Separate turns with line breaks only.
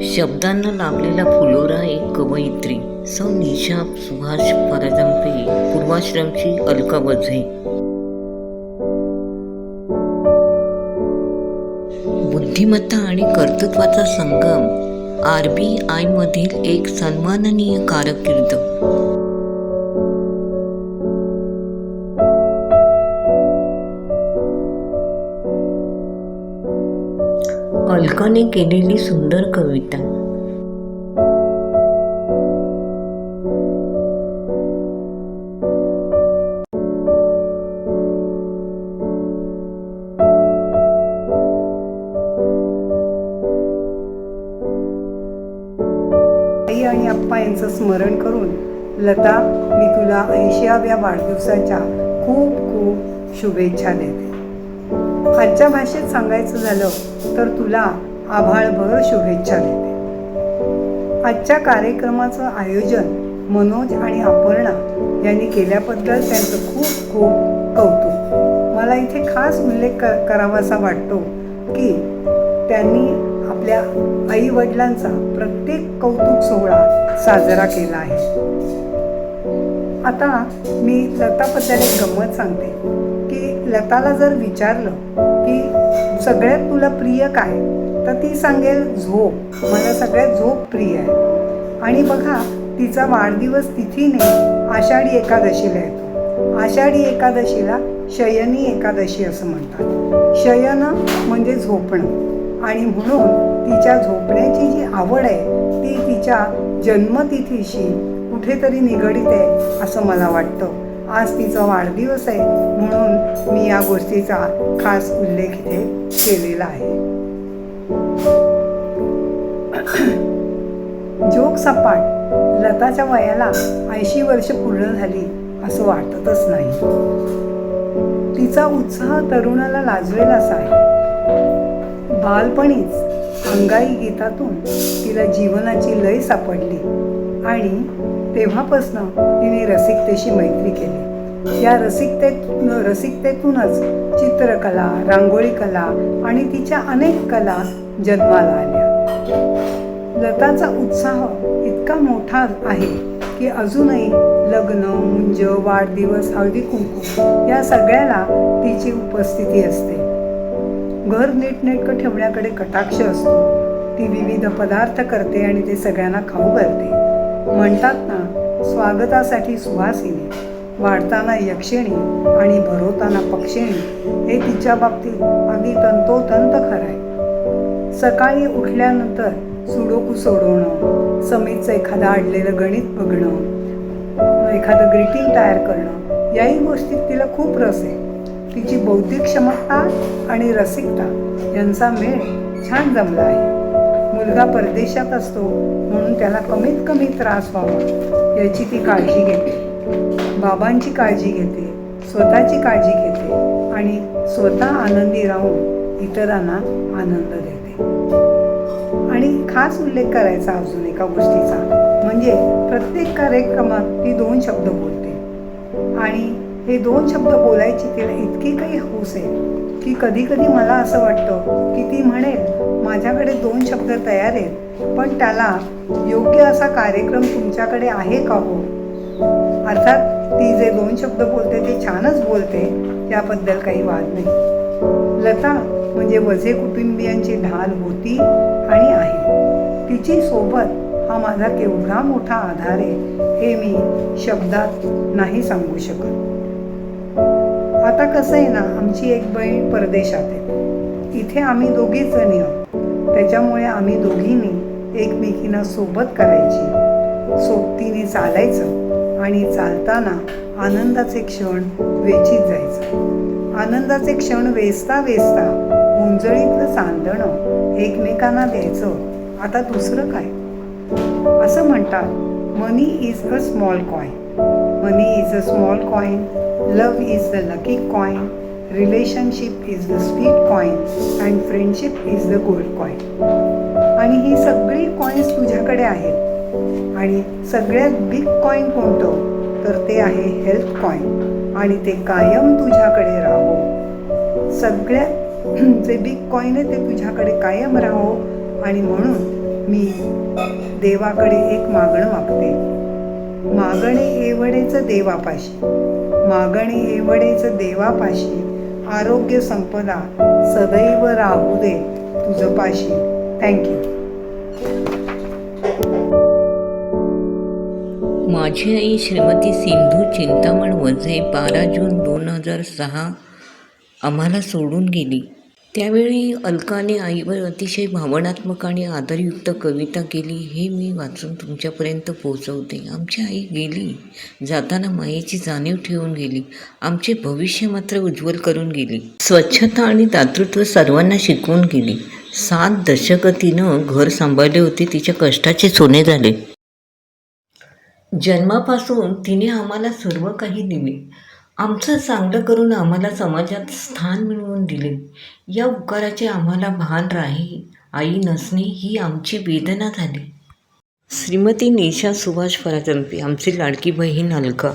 शब्दांना लाभलेला फुलोरा एक कवयित्री सौ निशा सुभाष पराजंपे पूर्वाश्रमची अलका वझे. बुद्धिमत्ता आणि कर्तृत्वाचा संगम, RBI मधील एक सन्माननीय कारकीर्द. अलकाने केलेली सुंदर कविता.
आई आणि आप्पा यांचं स्मरण करून लता, मी तुला 80व्या वाढदिवसाच्या खूप खूप शुभेच्छा देते. आजच्या भाषेत सांगायचं झालं तर तुला आभाळभर शुभेच्छा देते. आजच्या कार्यक्रमाचं आयोजन मनोज आणि अपर्णा यांनी केल्याबद्दल त्यांचं खूप खूप कौतुक. मला इथे खास उल्लेख करावासा वाटतो की त्यांनी आपल्या आई-वडिलांचा प्रत्येक कौतुक सोहळा साजरा केला आहे. आता मी लताबद्दल एक गंमत सांगते की लताला जर विचारलं की सगळ्यात तुला प्रिय काय, तर ती सांगेल झोप. मला सगळ्यात झोप प्रिय आहे. आणि बघा, तिचा वाढदिवस तिथीने आषाढी एकादशीला येतो. आषाढी एकादशीला शयनी एकादशी असं म्हणतात. शयन म्हणजे झोपणं, आणि म्हणून तिच्या झोपण्याची जी आवड आहे ती तिच्या जन्मतिथीशी कुठेतरी निगडीत आहे असं मला वाटतं. आज तिचा वाढदिवस आहे म्हणून मी या गोष्टीचा खास उल्लेख इथे केलेला आहे. जोक सपाट, लताच्या वयाला 80 वर्ष पूर्ण झाली असं वाटतच नाही. तिचा उत्साह तरुणाला लाजवेल असा आहे. बालपणीच अंगाई गीतातून तिला जीवनाची लय सापडली आणि तेव्हापासून तिने रसिकतेशी मैत्री केली. या रसिकतेतूनच चित्रकला, रांगोळी कला आणि तिच्या अनेक कला जन्माला आल्या. लताचा उत्साह इतका मोठा आहे की अजूनही लग्न, मुंज, वाढदिवस, हळदी कुंकू या सगळ्याला तिची उपस्थिती असते. घर नीटनेटकं ठेवण्याकडे कटाक्ष असतो. ती विविध पदार्थ करते आणि ते सगळ्यांना खाऊ घालते. म्हणतात ना, स्वागतासाठी सुवासिनी, वाढताना यक्षिणी आणि भरवताना पक्षिणी. हे तिच्या बाबतीत अगदी तंतोतंत खरं आहे. सकाळी उठल्यानंतर सुडोकू सोडवणं, समीचं एखादं अडलेलं गणित बघणं, एखादं ग्रीटिंग तयार करणं, याही गोष्टीत तिला खूप रस आहे. तिची बौद्धिक क्षमता आणि रसिकता यांचा मेळ छान जमला आहे. मुलगा परदेशात असतो म्हणून त्याला कमीत कमी त्रास व्हावा याची ती काळजी घेते. बाबांची काळजी घेते, स्वतःची काळजी घेते आणि स्वतः आनंदी राहून इतरांना आनंद देते. आणि खास उल्लेख करायचा अजून एका गोष्टीचा, म्हणजे प्रत्येक कार्यक्रमात ती 2 शब्द बोलते. आणि हे 2 शब्द बोलायची तिला इतकी काही हौस आहे की कधी कधी मला असं वाटतं की ती म्हणेल, माझ्याकडे 2 शब्द तयार आहेत, पण त्याला योग्य असा कार्यक्रम तुमच्याकडे आहे का हो. अर्थात ती जे 2 शब्द बोलते ते छानच बोलते, याबद्दल काही वाद नाही. लता म्हणजे वझे कुटुंबियांची ढाल होती आणि आहे. तिची सोबत हा माझा केवढा मोठा आधार आहे हे मी शब्दात नाही सांगू शकत. आता कसं आहे ना, आमची एक बहीण परदेशात आहे. इथे आम्ही दोघीच जणी आहोत. त्याच्यामुळे आम्ही दोघींनी एकमेकींना सोबत करायची, सोबतीने चालायचं आणि चालताना आनंदाचे क्षण वेचीत जायचं. आनंदाचे क्षण वेचता वेचता उंजळीतलं चांदणं एकमेकांना द्यायचं. आता दुसरं काय. असं म्हणतात, money is a small coin, money is a small coin, love is the lucky coin, relationship is the sweet coin and friendship is the gold coin. आणि ही सगळी कॉइन्स तुझ्याकडे आहेत. आणि सगळ्यात बिग कॉइन कोणतं, तर ते आहे हेल्थ कॉइन. आणि ते कायम तुझ्याकडे राहो. सगळ्यात जे बिग कॉइन आहे ते तुझ्याकडे कायम राहो. आणि म्हणून मी देवाकडे एक मागणं मागते. मागणे एवढेच देवापाशी, मागणे एवढेच देवापाशी, आरोग्य संपदा सदैव राहू दे तुझं पाशी. थँक्यू.
माझी आई श्रीमती सिंधू चिंतामण वझे 12 जून 2006 आम्हाला सोडून गेली. त्यावेळी अलकाने आईवर अतिशय भावनात्मक आणि आदरयुक्त कविता केली, हे मी वाचून तुमच्यापर्यंत पोहोचवते. आमची आई गेली, जाताना मायेची जाणीव ठेवून गेली, आमचे भविष्य मात्र उज्ज्वल करून गेली. स्वच्छता आणि दातृत्व सर्वांना शिकवून गेली. 7 दशकं तिनं घर सांभाळले होते, तिच्या कष्टाचे सोने झाले. जन्मापासून तिने आम्हाला सर्व काही दिले, आमचं चांगलं करून आम्हाला समाजात स्थान मिळवून दिले. या उपकाराचे आम्हाला भान राही. आई नसणे ही आमची वेदना झाली. श्रीमती निशा सुभाष फराजंपे, आमची लाडकी बहीण अलका.